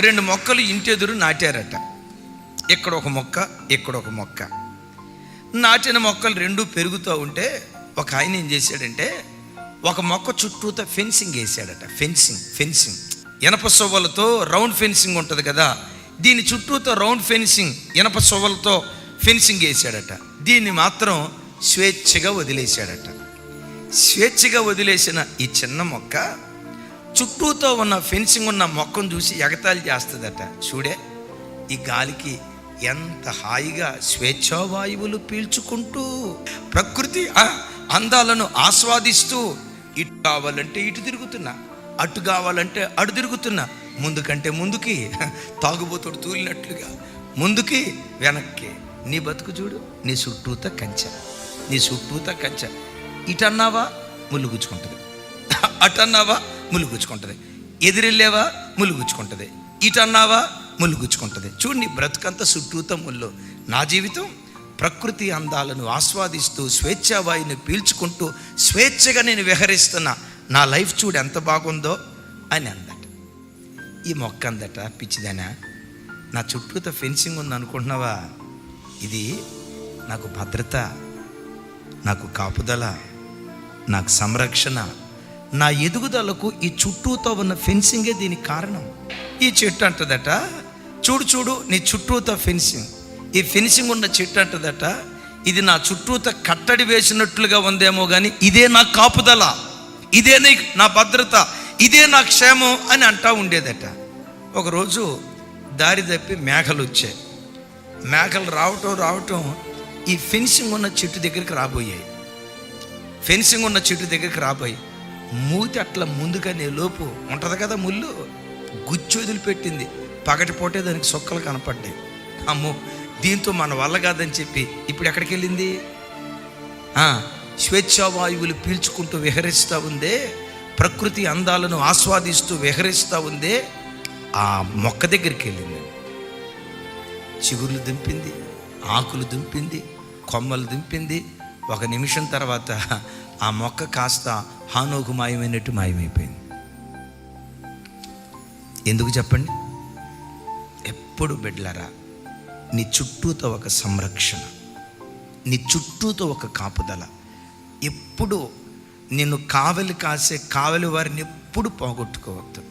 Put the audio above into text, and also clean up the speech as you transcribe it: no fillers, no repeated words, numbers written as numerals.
2 మొక్కలు ఇంటెదురు నాటారట. ఇక్కడ ఒక మొక్క, ఇక్కడ ఒక మొక్క. నాటిన మొక్కలు 2 పెరుగుతూ ఉంటే ఒక ఆయన ఏం చేశాడంటే ఒక మొక్క చుట్టూతో ఫెన్సింగ్ వేసాడట. ఫెన్సింగ్ ఇనప సొవ్వలతో రౌండ్ ఫెన్సింగ్ ఉంటుంది కదా, దీని చుట్టూతో రౌండ్ ఫెన్సింగ్ ఇనప సొవ్వలతో ఫెన్సింగ్ వేసాడట. దీన్ని మాత్రం స్వేచ్ఛగా వదిలేశాడట. స్వేచ్ఛగా వదిలేసిన ఈ చిన్న మొక్క చుట్టూతో ఉన్న ఫెన్సింగ్ ఉన్న మొక్కను చూసి ఎగతాళి చేస్తుందట. చూడే ఈ గాలికి ఎంత హాయిగా స్వేచ్ఛావాయువులు పీల్చుకుంటూ ప్రకృతి అందాలను ఆస్వాదిస్తూ ఇటు కావాలంటే ఇటు తిరుగుతున్నా, అటు కావాలంటే అటు తిరుగుతున్నా, ముందుకంటే ముందుకి తాగుబోతుడు తూలినట్లుగా ముందుకి వెనక్కి. నీ బతుకు చూడు, నీ చుట్టూత కంచె. ఇటన్నావా ముళ్ళు గుచ్చుకుంటుంది, అటన్నావా ముళ్ళు గుచ్చుకుంటుంది, ఎదిరెళ్ళేవా ముళ్ళు గుచ్చుకుంటుంది, ఇటన్నావా ముళ్ళు గుచ్చుకుంటుంది. చూడు నీ బ్రతుకంతా చుట్టూత ముళ్ళు. నా జీవితం ప్రకృతి అందాలను ఆస్వాదిస్తూ స్వేచ్ఛావాయుని పీల్చుకుంటూ స్వేచ్ఛగా నేను విహరిస్తున్నా. నా లైఫ్ చూడు ఎంత బాగుందో అని అందట. ఈ మొక్క అందట, పిచ్చిదానా, నా చుట్టూత ఫెన్సింగ్ ఉంది అనుకుంటున్నావా? ఇది నాకు భద్రత, నాకు కాపుదల, నాకు సంరక్షణ, నా ఎదుగుదలకు ఈ చుట్టూతో ఉన్న ఫెన్సింగే దీనికి కారణం. ఈ చెట్టు అంటదట, చూడు నీ చుట్టూతో ఫెన్సింగ్, ఈ ఫెన్సింగ్ ఉన్న చెట్టు అంటదట, ఇది నా చుట్టూత కట్టడి వేసినట్లుగా ఉందేమో కానీ ఇదే నా కాపుదల, ఇదే నా భద్రత, ఇదే నా క్షేమం అని అంటా ఉండేదట. ఒకరోజు దారి తప్పి మేకలు వచ్చాయి. మేకలు రావటం ఈ ఫెన్సింగ్ ఉన్న చెట్టు దగ్గరికి రాబోయి మూతి అట్లా ముందుగానే లోపు ఉంటుంది కదా ముళ్ళు, గుచ్చి వదిలిపెట్టింది. పగటిపోటే దానికి సొక్కలు కనపడ్డాయి. అమ్మో, దీంతో మన వల్ల కాదని చెప్పి ఇప్పుడు ఎక్కడికి వెళ్ళింది? స్వేచ్ఛావాయువులు పీల్చుకుంటూ విహరిస్తూ ఉందే, ప్రకృతి అందాలను ఆస్వాదిస్తూ విహరిస్తూ ఉందే, ఆ మొక్క దగ్గరికి వెళ్ళింది. చిగుర్లు దింపింది, ఆకులు దింపింది, కొమ్మలు దింపింది. 1 నిమిషం తర్వాత ఆ మొక్క కాస్త హానోకు మాయమైనట్టు మాయమైపోయింది. ఎందుకు చెప్పండి? ఎప్పుడు బిడ్డలారా, నీ చుట్టూతో ఒక సంరక్షణ, నీ చుట్టూతో ఒక కాపుదల. ఎప్పుడు నిన్ను కావలి కాసే కావలి వారిని ఎప్పుడు పోగొట్టుకోవద్దు.